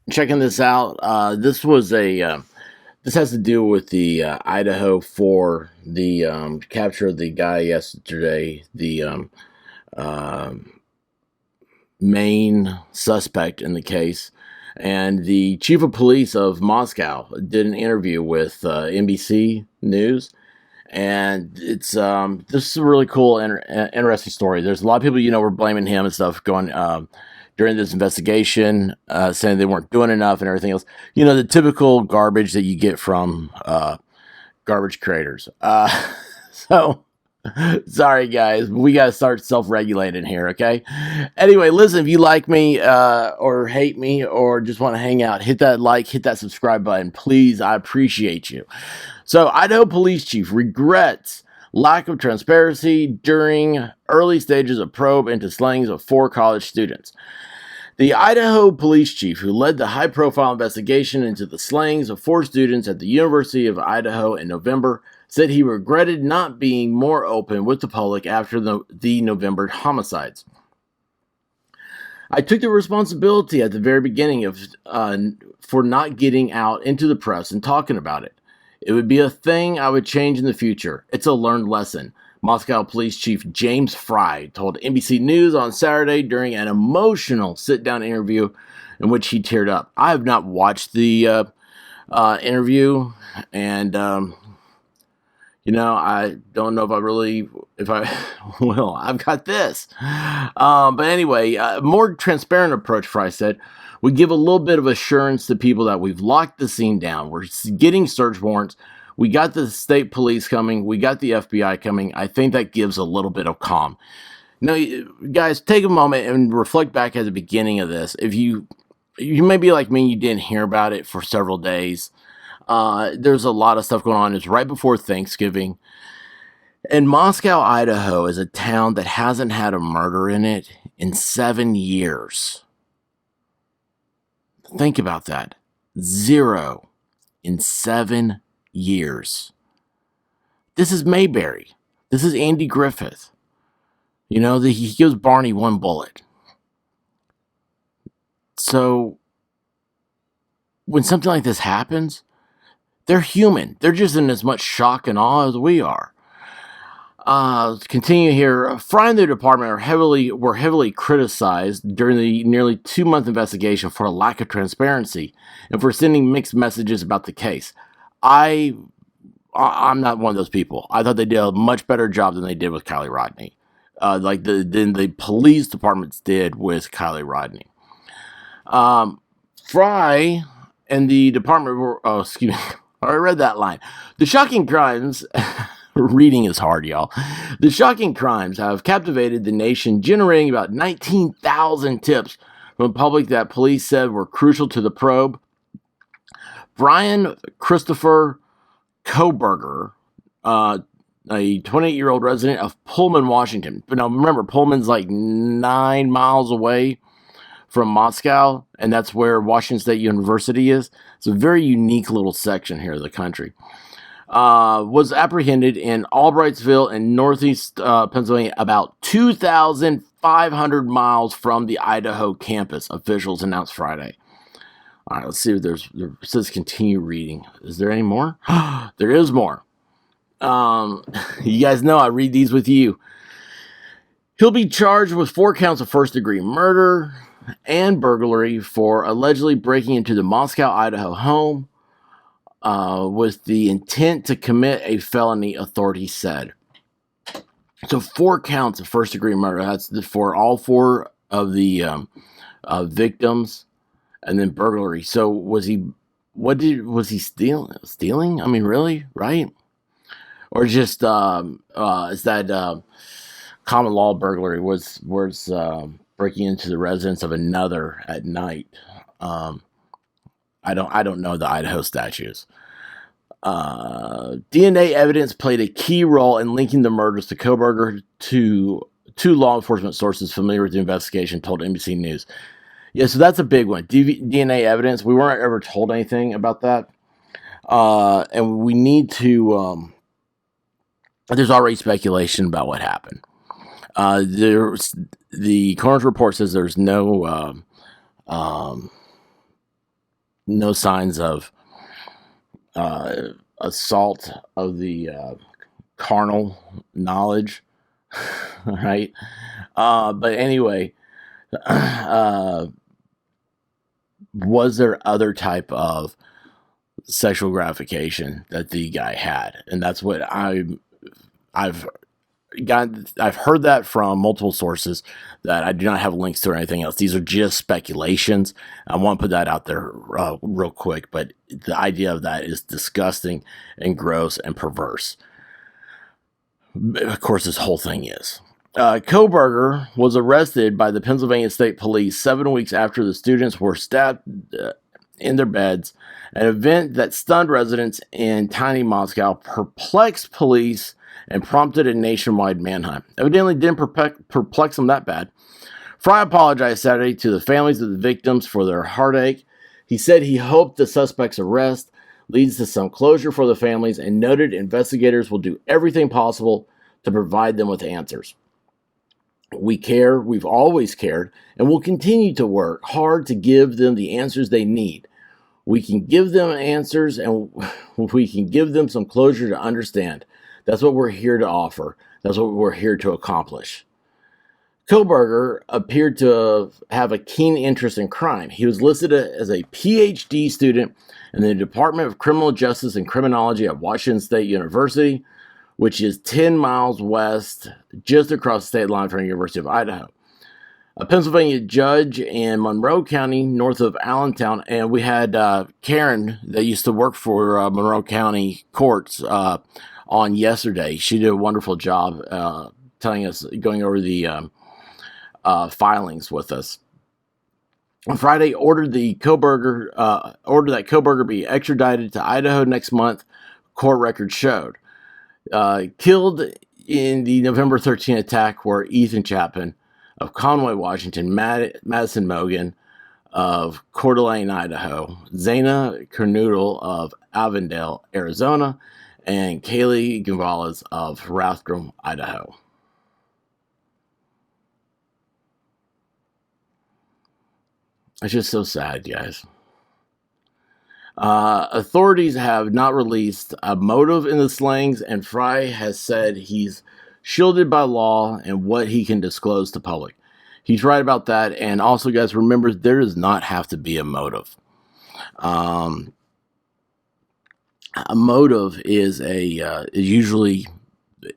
checking this out. This has to do with the Idaho for the capture of the guy yesterday, the uh, main suspect in the case. And the chief of police of Moscow did an interview with NBC News, and it's this is a really cool, interesting story. There's a lot of people, were blaming him and stuff going during this investigation, saying they weren't doing enough and everything else. The typical garbage that you get from garbage creators. So sorry, guys, we got to start self-regulating here, okay? Anyway, listen, if you like me or hate me or just want to hang out, hit that like, hit that subscribe button, please. I appreciate you. So, Idaho police chief regrets lack of transparency during early stages of probe into slayings of 4 college students. The Idaho police chief, who led the high-profile investigation into the slayings of 4 students at the University of Idaho in November, said he regretted not being more open with the public after the November homicides. I took the responsibility at the very beginning for not getting out into the press and talking about it. It would be a thing I would change in the future. It's a learned lesson, Moscow Police Chief James Fry told NBC News on Saturday during an emotional sit-down interview in which he teared up. I have not watched the interview, and I don't know well, I've got this. But anyway, a more transparent approach, Fry said, would give a little bit of assurance to people that we've locked the scene down. We're getting search warrants. We got the state police coming. We got the FBI coming. I think that gives a little bit of calm. Now, guys, take a moment and reflect back at the beginning of this. If you may be like me, you didn't hear about it for several days. There's a lot of stuff going on. It's right before Thanksgiving. And Moscow, Idaho is a town that hasn't had a murder in it in 7 years. Think about that. 0 in 7 years. This is Mayberry. This is Andy Griffith. He gives Barney 1 bullet. So, when something like this happens, they're human. They're just in as much shock and awe as we are. Let's continue here. Fry and the department were heavily criticized during the nearly 2-month investigation for a lack of transparency and for sending mixed messages about the case. I'm not one of those people. I thought they did a much better job than they did with Kylie Rodney, than the police departments did with Kylie Rodney. Fry and the department were. Oh, excuse me. I read that line. The shocking crimes. Reading is hard, y'all. The shocking crimes have captivated the nation, generating about 19,000 tips from the public that police said were crucial to the probe. Brian Christopher Koberger, a 28-year-old resident of Pullman, Washington. But now remember, Pullman's like 9 miles away from Moscow, and that's where Washington State University is. It's a very unique little section here of the country. Was apprehended in Albrightsville in northeast Pennsylvania, about 2,500 miles from the Idaho campus, officials announced Friday. All right, let's see if it says continue reading. Is there any more? There is more. You guys know I read these with you. He'll be charged with 4 counts of first-degree murder and burglary for allegedly breaking into the Moscow, Idaho home with the intent to commit a felony, authorities said. So 4 counts of first-degree murder. That's for all 4 of the victims, and then burglary. So was he stealing? I mean, really, right? Or just is that common law burglary was breaking into the residence of another at night? I don't know the Idaho statutes. DNA evidence played a key role in linking the murders to Koberger to 2 law enforcement sources familiar with the investigation told NBC News. Yeah, so that's a big one. DNA evidence. We weren't ever told anything about that. And we need to... there's already speculation about what happened. The coroner's report says there's no no signs of assault of the carnal knowledge, right? But anyway, was there other type of sexual gratification that the guy had? And that's what I've heard that from multiple sources that I do not have links to or anything else. These are just speculations. I want to put that out there real quick, but the idea of that is disgusting and gross and perverse. Of course, this whole thing is. Koberger was arrested by the Pennsylvania State Police 7 weeks after the students were stabbed in their beds, an event that stunned residents in tiny Moscow, perplexed police, and prompted a nationwide manhunt. Evidently didn't perplex them that bad. Fry apologized Saturday to the families of the victims for their heartache. He said he hoped the suspect's arrest leads to some closure for the families and noted investigators will do everything possible to provide them with answers. We care, we've always cared, and we'll continue to work hard to give them the answers they need. We can give them answers and we can give them some closure to understand. That's what we're here to offer. That's what we're here to accomplish. Koberger appeared to have a keen interest in crime. He was listed as a PhD student in the Department of Criminal Justice and Criminology at Washington State University, which is 10 miles west, just across the state line from the University of Idaho. A Pennsylvania judge in Monroe County, north of Allentown, and we had Karen that used to work for Monroe County courts on yesterday. She did a wonderful job telling us, going over the filings with us. On Friday, ordered that Koberger be extradited to Idaho next month. Court records showed. Killed in the November 13 attack were Ethan Chapman of Conway, Washington, Madison Mogan of Coeur d'Alene, Idaho, Zaina Kernoodle of Avondale, Arizona, and Kaylee Gonzalez of Rathdrum, Idaho. It's just so sad, guys. Authorities have not released a motive in the slayings, and Fry has said he's shielded by law and what he can disclose to public. He's right about that. And also, guys, remember, there does not have to be a motive. A motive is usually,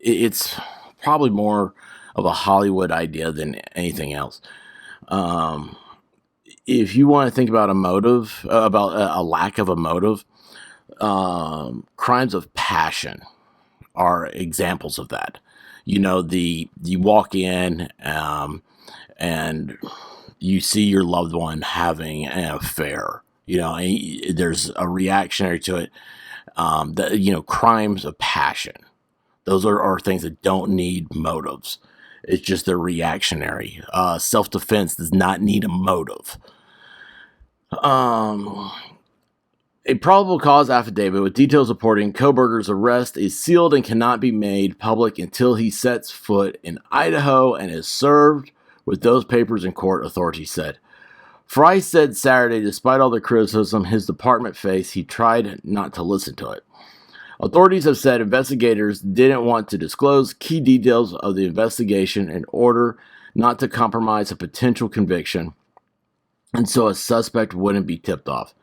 it's probably more of a Hollywood idea than anything else. If you want to think about a motive, about a lack of a motive, crimes of passion are examples of that. You know, you walk in and you see your loved one having an affair. You know, and there's a reactionary to it. Crimes of passion. Those are things that don't need motives. It's just they're reactionary. Self-defense does not need a motive. A probable cause affidavit with details reporting Koberger's arrest is sealed and cannot be made public until he sets foot in Idaho and is served with those papers in court, authorities said. Fry said Saturday, despite all the criticism his department faced, he tried not to listen to it. Authorities have said investigators didn't want to disclose key details of the investigation in order not to compromise a potential conviction, and so a suspect wouldn't be tipped off.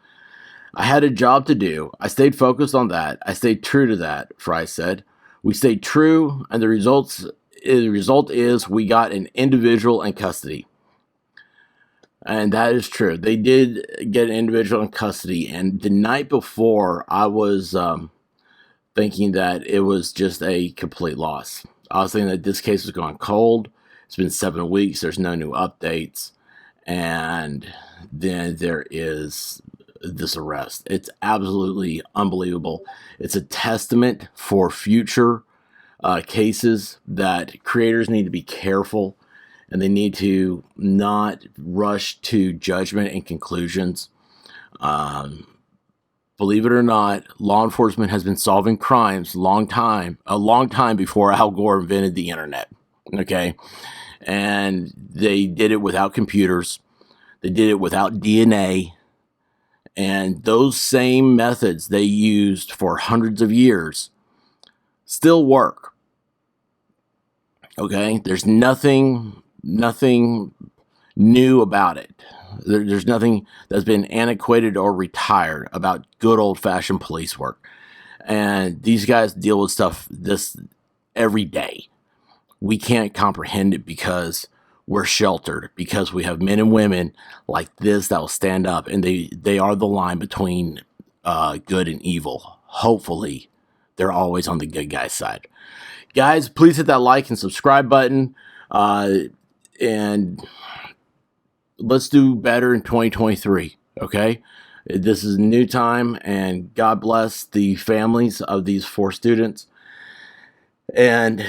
I had a job to do. I stayed focused on that. I stayed true to that, Fry said. We stayed true, and the result is we got an individual in custody. And that is true. They did get an individual in custody, and the night before, I was thinking that it was just a complete loss. I was thinking that this case was going cold. It's been 7 weeks. There's no new updates. And then there is this arrest. It's absolutely unbelievable. It's a testament for future cases that creators need to be careful and they need to not rush to judgment and conclusions. Believe it or not, law enforcement has been solving crimes a long time before Al Gore invented the internet. Okay. And they did it without computers. They did it without DNA. And those same methods they used for hundreds of years still work. Okay? There's nothing new about it. There's nothing that's been antiquated or retired about good old-fashioned police work. And these guys deal with stuff this every day. We can't comprehend it because we're sheltered, because we have men and women like this that will stand up, and they are the line between good and evil. Hopefully, they're always on the good guy's side. Guys, please hit that like and subscribe button, and let's do better in 2023, okay? This is a new time, and God bless the families of these 4 students. And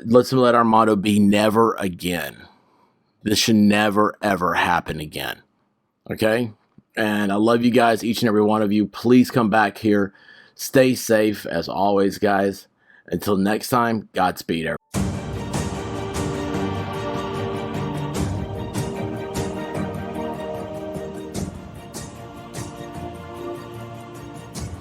let's let our motto be never again. This should never, ever happen again, okay? And I love you guys, each and every one of you. Please come back here. Stay safe, as always, guys. Until next time, Godspeed, everyone.